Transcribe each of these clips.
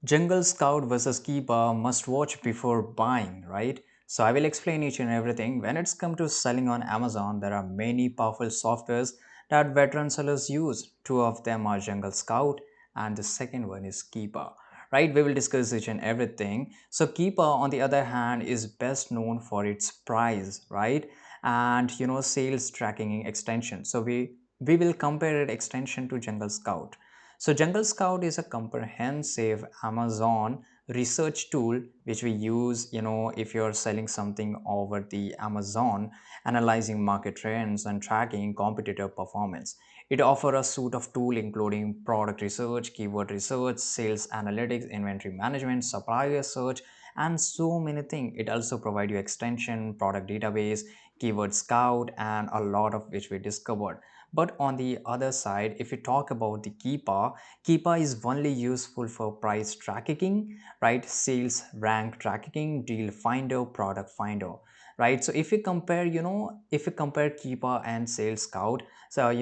Jungle Scout versus Keepa must watch before buying, right? So I will explain each and everything. When it's come to selling on Amazon, there are many powerful softwares that veteran sellers use. Two of them are Jungle Scout and the second one is Keepa. Right, we will discuss each and everything. So Keepa, on the other hand, is best known for its price, right? And sales tracking extension. So we will compare it extension to Jungle Scout. So Jungle Scout is a comprehensive Amazon research tool which we use, if you're selling something over the Amazon, analyzing market trends and tracking competitor performance. It offers a suite of tools including product research, keyword research, sales analytics, inventory management, supplier search, and so many things. It also provides you extension, product database, keyword scout, and a lot of which we discovered. But on the other side, if we talk about the Keepa, Keepa is only useful for price tracking, right? Sales rank tracking, deal finder, product finder, right? So if you compare Keepa and Sales Scout, so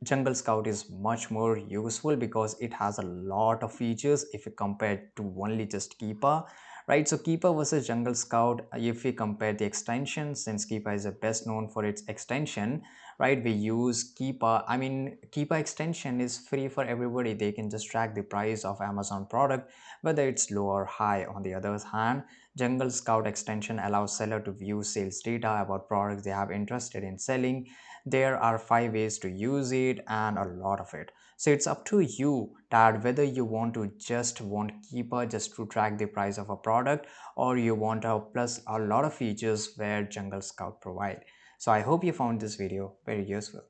Jungle Scout is much more useful because it has a lot of features if you compare to only just Keepa. Right, so Keepa versus Jungle Scout, if we compare the extension, since Keepa is the best known for its extension, right, we use Keepa. I mean, Keepa extension is free for everybody. They can just track the price of Amazon product, whether it's low or high. On the other hand, Jungle Scout extension allows seller to view sales data about products they have interested in selling. There are 5 ways to use it and a lot of it. So it's up to you that whether you want Keepa just to track the price of a product, or you want a plus a lot of features where Jungle Scout provide. So I hope you found this video very useful.